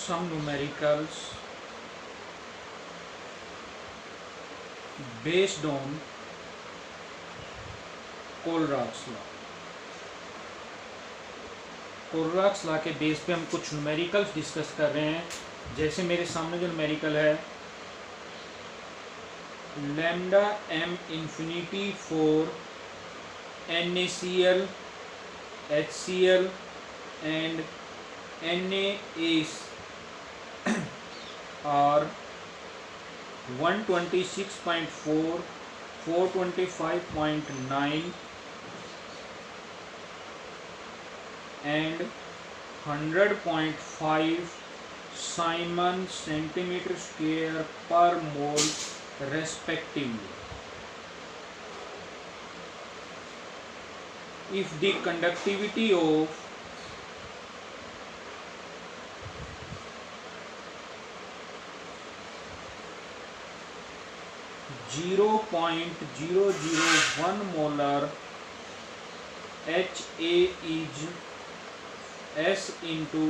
some numericals based on Kohlrausch law. Kohlrausch law के base पे हम कुछ न्यूमेरिकल्स डिस्कस कर रहे हैं। जैसे मेरे सामने जो न्यूमेरिकल है lambda M infinity for NaCl, HCl and NaAs are 126.4, 425.9 and 100.5 Simon centimeter square per mole respectively. If the conductivity of (0.001 molar HA is S into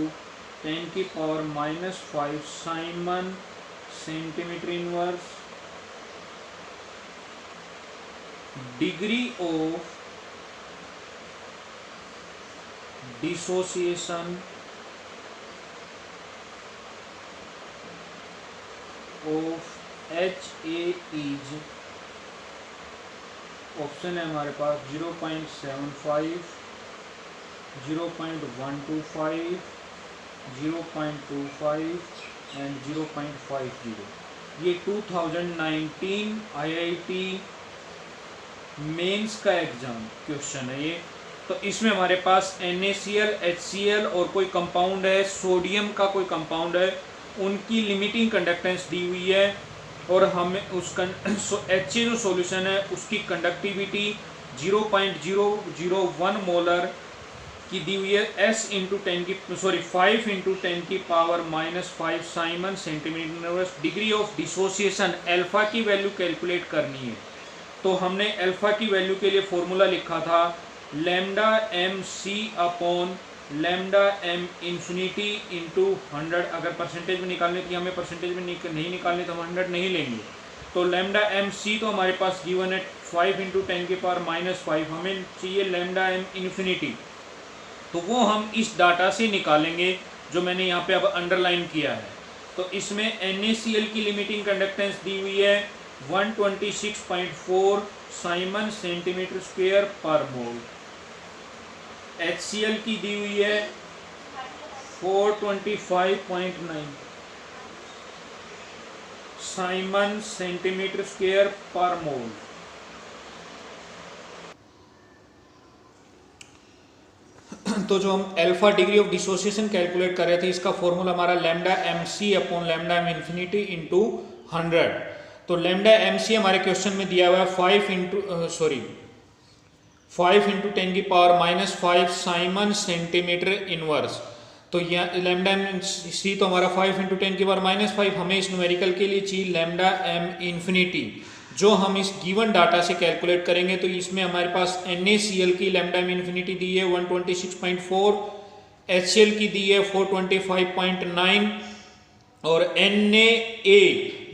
10 की power -5 Simon centimeter inverse, degree of dissociation of HA is option है हमारे पास 0.75, 0.125, 0.25 and 0.50। ये 2019 IIT mains का exam question है ये। तो इसमें हमारे पास NaCl, HCl और कोई कंपाउंड है, सोडियम का कोई कंपाउंड है, उनकी लिमिटिंग कंडक्टेंस दी हुई है और हमें उस HA जो सॉल्यूशन है उसकी कंडक्टिविटी 0.001 मोलर की दी हुई है, 5 इंटू 10 की power -5 Simon centimetre. Degree of dissociation alpha की वैल्यू कैलकुलेट करनी है। तो हमने अल्फा की वैल्यू के लिए फॉर्मूला लिखा था lambda M C upon lambda M infinity into 100। अगर परसेंटेज में निकालने की हमें परसेंटेज में नहीं निकालने तो हम 100 नहीं लेंगे। तो लैम्डा एम सी तो हमारे पास गिवन है 5 इंटू 10 की पावर -5, हमें चाहिए लैम्डा एम इंफिनिटी। तो वो हम इस डाटा से निकालेंगे जो मैंने यहाँ पे अब अंडरलाइन किया है। तो इसमें NaCl की लिमिटिंग कंडक्टेंस दी हुई है 126.4 साइमन सेंटीमीटर स्क्वायर पर मोल। HCl की दी हुई है 425.9 साइमन सेंटीमीटर स्क्वायर पर मोल। तो जो हम alpha degree of dissociation calculate कर रहे थे इसका फॉर्मूला हमारा lambda M C upon lambda M infinity into 100। तो लैम्डा एम सी हमारे क्वेश्चन में दिया हुआ है 5 इंटू 10 की पावर -5 साइमन सेंटीमीटर इनवर्स। तो यह लैम्डा एम सी तो हमारा 5 इंटू 10 की पावर -5, हमें इस न्यूमेरिकल के लिए चाहिए लैम्डा एम इंफिनिटी जो हम इस गिवन डाटा से कैलकुलेट करेंगे। तो इसमें हमारे पास NaCl की लैम्डा एम इंफिनिटी दी है 126.4, HCl की दी है 425.9 और Na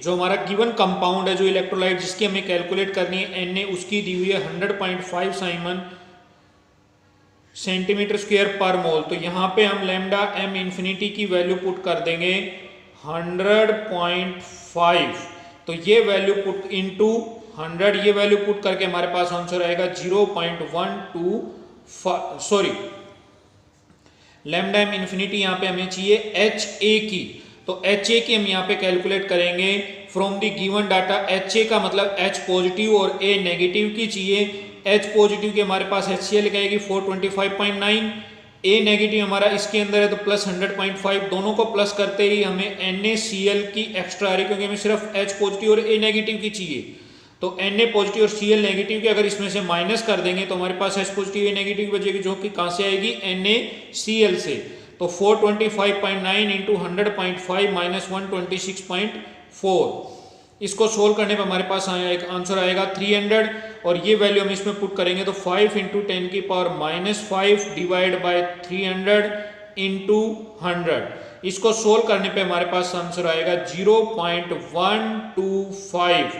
जो हमारा गिवन कंपाउंड है जो इलेक्ट्रोलाइट जिसकी हमें कैलकुलेट करनी है Na उसकी दी हुई है 100.5 साइमन सेंटीमीटर स्क्वायर पर मोल। तो यहाँ पे हम लैम्डा एम इंफिनिटी की वैल्यू पुट कर देंगे 100.5। तो ये वैल्यू पुट इनटू 100, ये वैल्यू पुट करके हमारे पास आंसर आएगा 0.125। लैम्डा एम इंफिनिटी यहाँ पे हमें चाहिए HA की। तो HA की हम यहाँ पे कैलकुलेट करेंगे from the given data. HA का मतलब H पॉजिटिव और A नेगेटिव की चाहिए। H पॉजिटिव की हमारे पास HCl आएगी 425.9, A नेगेटिव हमारा इसके अंदर है तो प्लस 100.5, दोनों को प्लस करते ही हमें NaCl की एक्स्ट्रा आ रही क्योंकि हमें सिर्फ H पॉजिटिव और A नेगेटिव की चाहिए। तो Na पॉजिटिव और Cl नेगेटिव की अगर इसमें से माइनस कर देंगे तो हमारे पास H पॉजिटिव A नेगेटिव बचेगी जो कि कहाँ से आएगी NaCl से। तो 425.9 इंटू 100.5 माइनस 126.4, इसको सोल्व करने पर हमारे पास आंसर आएगा 300 और ये वैल्यू हम इसमें पुट करेंगे तो 5 इंटू 10 की पावर -5 डिवाइड बाय 300 इंटू 100। इसको सोल्व करने पे हमारे पास आंसर आएगा 0.125।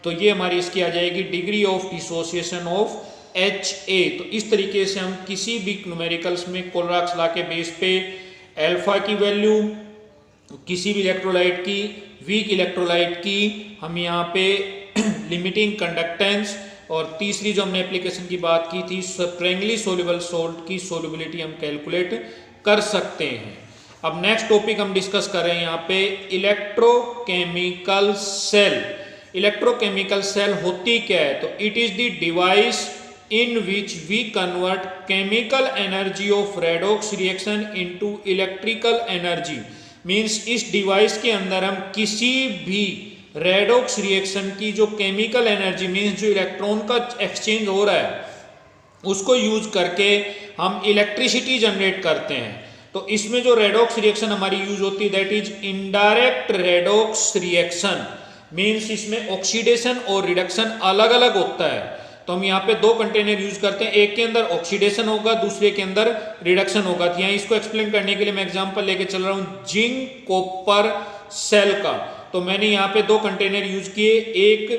तो ये हमारी इसकी आ जाएगी degree of dissociation of HA। तो इस तरीके से हम किसी भी न्यूमेरिकल्स में कोलराक्स लॉ के बेस पे अल्फा की वैल्यू, किसी भी इलेक्ट्रोलाइट की, वीक इलेक्ट्रोलाइट की, हम यहाँ पे लिमिटिंग कंडक्टेंस, और तीसरी जो हमने एप्लीकेशन की बात की थी स्ट्रेंगली सोल्यूबल सॉल्ट की सोल्युबिलिटी हम कैलकुलेट कर सकते हैं। अब नेक्स्ट टॉपिक हम डिस्कस कर रहे हैं यहाँ पे इलेक्ट्रोकेमिकल सेल। इलेक्ट्रोकेमिकल सेल होती क्या है? तो it is the device in which we convert chemical energy of redox reaction into electrical energy। Means इस डिवाइस के अंदर हम किसी भी रेडॉक्स रिएक्शन की जो केमिकल एनर्जी मीन्स जो इलेक्ट्रॉन का एक्सचेंज हो रहा है उसको यूज करके हम इलेक्ट्रिसिटी जनरेट करते हैं। तो इसमें जो रेडॉक्स रिएक्शन हमारी यूज होती है that is indirect redox reaction. Means इसमें ऑक्सीडेशन और रिडक्शन अलग अलग होता है। तो हम यहाँ पे दो कंटेनर यूज करते हैं, एक के अंदर ऑक्सीडेशन होगा, दूसरे के अंदर रिडक्शन होगा। तो यहाँ इसको एक्सप्लेन करने के लिए मैं एग्जांपल लेके चल रहा हूँ जिंक कॉपर सेल का। तो मैंने यहाँ पे दो कंटेनर यूज किए, एक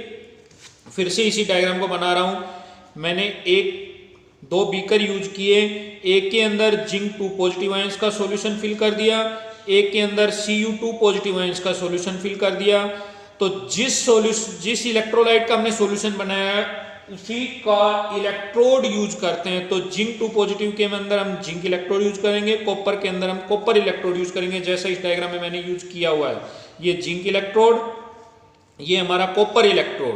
फिर से इसी डायग्राम को बना रहा हूँ, मैंने दो बीकर यूज किए, एक के अंदर जिंक 2 पॉजिटिव आयंस का सॉल्यूशन फिल कर दिया, एक के अंदर Cu2 पॉजिटिव आयंस का सॉल्यूशन फिल कर दिया। तो जिस इलेक्ट्रोलाइट का हमने सॉल्यूशन बनाया उसी का इलेक्ट्रोड यूज करते हैं। तो जिंक 2 पॉजिटिव के अंदर हम जिंक इलेक्ट्रोड यूज करेंगे, कॉपर के अंदर हम कॉपर इलेक्ट्रोड यूज करेंगे, जैसा इस डायग्राम में मैंने यूज किया हुआ है। ये जिंक इलेक्ट्रोड, ये हमारा कॉपर इलेक्ट्रोड।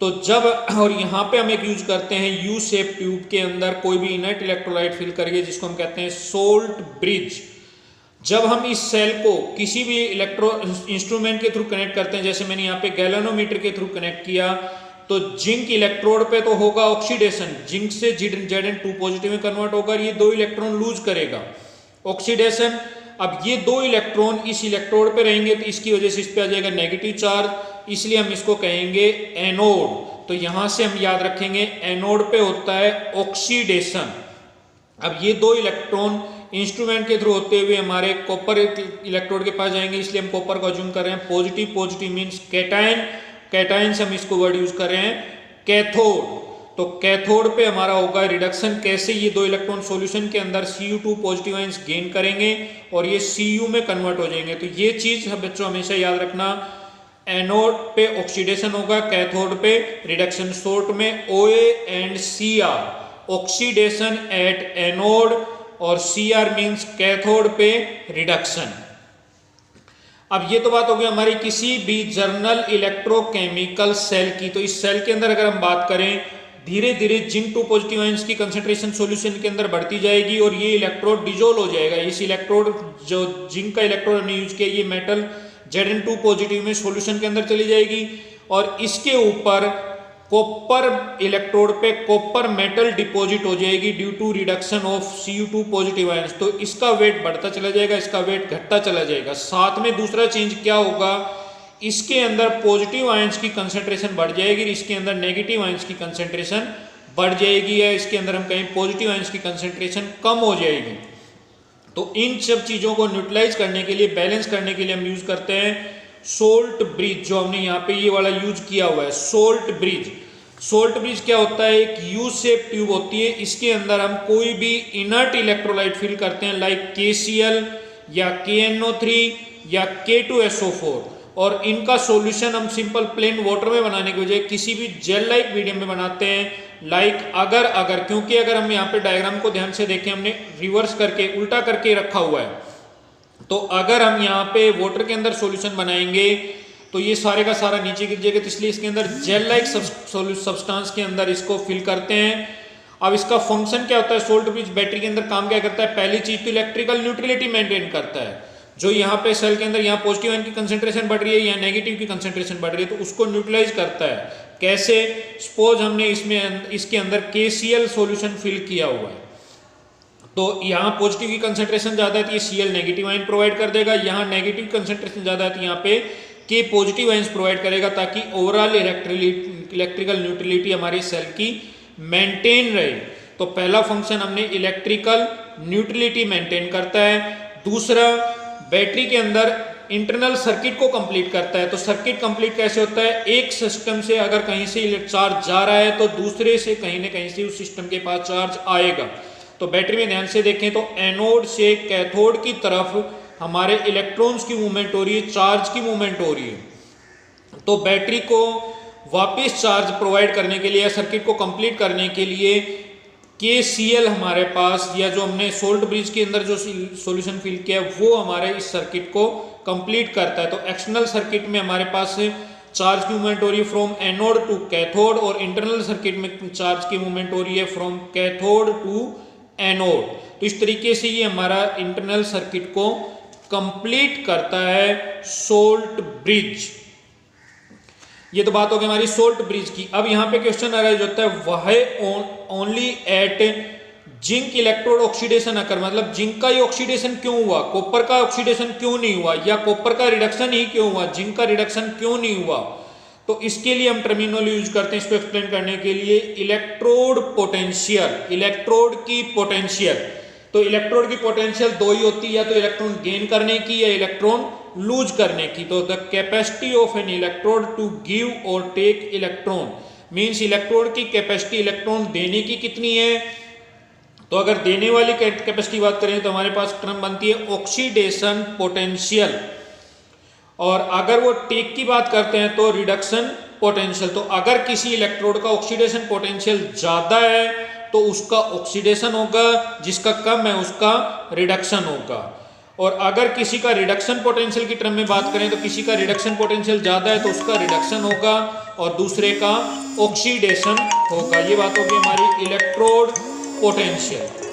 तो जब और यहाँ पे हम एक यूज करते हैं यू शेप ट्यूब के अंदर कोई भी इनर्ट इलेक्ट्रोलाइट फिल करिए जिसको हम कहते हैं सोल्ट ब्रिज। जब हम इस सेल को किसी भी इंस्ट्रूमेंट के थ्रू कनेक्ट करते हैं, जैसे मैंने यहाँ पे गैल्वेनोमीटर के थ्रू कनेक्ट किया, तो जिंक इलेक्ट्रोड पे तो होगा ऑक्सीडेशन, जिंक से Zn2 पॉजिटिव में कन्वर्ट होकर ये दो इलेक्ट्रॉन लूज करेगा, ऑक्सीडेशन। अब ये दो इलेक्ट्रॉन इस इलेक्ट्रोड पे रहेंगे तो इसकी वजह से इस पे आ जाएगा नेगेटिव चार्ज, इसलिए हम इसको कहेंगे एनोड। तो यहां से हम याद रखेंगे एनोड पे होता है ऑक्सीडेशन। अब ये दो इलेक्ट्रॉन इंस्ट्रूमेंट के थ्रू होते हुए हमारे कॉपर इलेक्ट्रोड के पास जाएंगे, इसलिए हम कॉपर को अज्यूम कर रहे हैं positive. Positive means cation, cation से हम इसको वर्ड यूज कर रहे हैं कैथोड। तो कैथोड पे हमारा होगा रिडक्शन, कैसे ये दो इलेक्ट्रॉन सॉल्यूशन के अंदर Cu2 पॉजिटिव आयंस गेन करेंगे और ये Cu में कन्वर्ट हो जाएंगे। तो ये चीज बच्चों हमेशा याद रखना, एनोड पे ऑक्सीडेशन होगा, कैथोड पे रिडक्शन। शॉर्ट में OA and Cr, oxidation at anode और Cr मीन्स कैथोड पे रिडक्शन। अब ये तो बात हो गई हमारी किसी भी जर्नल इलेक्ट्रोकेमिकल सेल की। तो इस सेल के अंदर अगर हम बात करें, धीरे धीरे जिंक 2 पॉजिटिव आयंस की कंसंट्रेशन सॉल्यूशन के अंदर बढ़ती जाएगी और ये इलेक्ट्रोड डिजोल्व हो जाएगा। इस इलेक्ट्रोड जो जिंक का इलेक्ट्रोड हमने यूज किया, ये मेटल Zn2 पॉजिटिव में सॉल्यूशन के अंदर चली जाएगी और इसके ऊपर कॉपर इलेक्ट्रोड पे कॉपर मेटल डिपॉजिट हो जाएगी due to reduction of Cu2 positive ions. तो इसका वेट बढ़ता चला जाएगा, इसका वेट घटता चला जाएगा। साथ में दूसरा चेंज क्या होगा, इसके अंदर पॉजिटिव आयंस की कंसंट्रेशन बढ़ जाएगी, इसके अंदर नेगेटिव आयंस की कंसंट्रेशन बढ़ जाएगी, या इसके अंदर हम कहीं पॉजिटिव आयंस की कंसंट्रेशन कम हो जाएगी। तो इन सब चीजों को न्यूट्रलाइज करने के लिए, बैलेंस करने के लिए हम यूज करते हैं सोल्ट ब्रिज, जो हमने यहाँ पे ये वाला यूज किया हुआ है सोल्ट ब्रिज। सोल्ट ब्रिज क्या होता है, एक यू शेप ट्यूब होती है, इसके अंदर हम कोई भी इनर्ट इलेक्ट्रोलाइट फिल करते हैं लाइक KCl या KNO3 या K2SO4, और इनका सॉल्यूशन हम सिंपल प्लेन वाटर में बनाने के बजाय किसी भी जेल लाइक मीडियम में बनाते हैं लाइक अगर क्योंकि अगर हम यहाँ पे डायग्राम को ध्यान से देखें, हमने रिवर्स करके उल्टा करके रखा हुआ है। तो अगर हम यहाँ पे वाटर के अंदर सॉल्यूशन बनाएंगे तो ये सारे का सारा नीचे गिर जाएगा, तो इसलिए इसके अंदर जेल लाइक सब्सटेंस के अंदर इसको फिल करते हैं। अब इसका फंक्शन क्या होता है, सोल्ट ब्रिज बैटरी के अंदर काम क्या करता है, पहली चीज तो इलेक्ट्रिकल न्यूट्रलिटी मेंटेन करता है। जो यहाँ पे सेल के अंदर यहाँ पॉजिटिव आयन की कंसंट्रेशन बढ़ रही है या नेगेटिव की कंसंट्रेशन बढ़ रही है, तो उसको न्यूट्रलाइज करता है। कैसे, सपोज हमने इसके अंदर KCl सॉल्यूशन फिल किया हुआ है, तो यहाँ पॉजिटिव की कंसंट्रेशन ज्यादा है तो ये Cl नेगेटिव आयन प्रोवाइड कर देगा, यहाँ नेगेटिव कंसंट्रेशन ज्यादा है तो यहाँ पे K पॉजिटिव आयंस प्रोवाइड करेगा, ताकि ओवरऑल इलेक्ट्रिकल न्यूट्रलिटी हमारे सेल की मेंटेन रहे। तो पहला फंक्शन हमने इलेक्ट्रिकल न्यूट्रलिटी मेंटेन करता है। दूसरा, बैटरी के अंदर इंटरनल सर्किट को कंप्लीट करता है। तो सर्किट कंप्लीट कैसे होता है, एक सिस्टम से अगर कहीं से चार्ज जा रहा है तो दूसरे से कहीं ना कहीं से उस सिस्टम के पास चार्ज आएगा। तो बैटरी में ध्यान से देखें तो एनोड से कैथोड की तरफ हमारे इलेक्ट्रॉन्स की मूवमेंट हो रही है, चार्ज की मूवमेंट हो रही है। तो बैटरी को वापस चार्ज प्रोवाइड करने के लिए या सर्किट को कंप्लीट करने के लिए KCl हमारे पास, या जो हमने सोल्ट ब्रिज के अंदर जो सॉल्यूशन फिल किया है वो हमारे इस सर्किट को कंप्लीट करता है। तो एक्सटर्नल सर्किट में हमारे पास चार्ज की मूवमेंट हो रही है फ्रॉम एनोड टू कैथोड, और इंटरनल सर्किट में चार्ज की मूवमेंट हो रही है फ्रॉम कैथोड टू एनोड। तो इस तरीके से ये हमारा इंटरनल सर्किट को कंप्लीट करता है सोल्ट ब्रिज। ये तो बात हो गई हमारी सोल्ट ब्रिज की। अब यहाँ पे क्वेश्चन अराइज होता है, वह only at zinc electrode oxidation occur, मतलब जिंक का ही ऑक्सीडेशन क्यों हुआ, कॉपर का ऑक्सीडेशन क्यों नहीं हुआ, या कॉपर का रिडक्शन ही क्यों हुआ, जिंक का रिडक्शन क्यों नहीं हुआ। तो इसके लिए हम टर्मिनोलॉजी यूज करते हैं इसको एक्सप्लेन करने के लिए, इलेक्ट्रोड पोटेंशियल, इलेक्ट्रोड की पोटेंशियल। तो इलेक्ट्रोड की पोटेंशियल दो ही होती है, या तो इलेक्ट्रॉन गेन करने की या इलेक्ट्रॉन लूज करने की। तो the capacity of an electrode to give और टेक इलेक्ट्रॉन मींस इलेक्ट्रोड की कैपेसिटी इलेक्ट्रॉन देने की कितनी है। तो अगर देने वाली कैपेसिटी बात करें तो हमारे पास टर्म बनती है ऑक्सीडेशन पोटेंशियल, और अगर वो टेक की बात करते हैं तो रिडक्शन पोटेंशियल। तो अगर किसी इलेक्ट्रोड का ऑक्सीडेशन पोटेंशियल ज्यादा है तो उसका ऑक्सीडेशन होगा, जिसका कम है उसका रिडक्शन होगा। और अगर किसी का रिडक्शन पोटेंशियल की टर्म में बात करें तो किसी का रिडक्शन पोटेंशियल ज्यादा है तो उसका रिडक्शन होगा और दूसरे का ऑक्सीडेशन होगा। ये बात होगी हमारी इलेक्ट्रोड पोटेंशियल।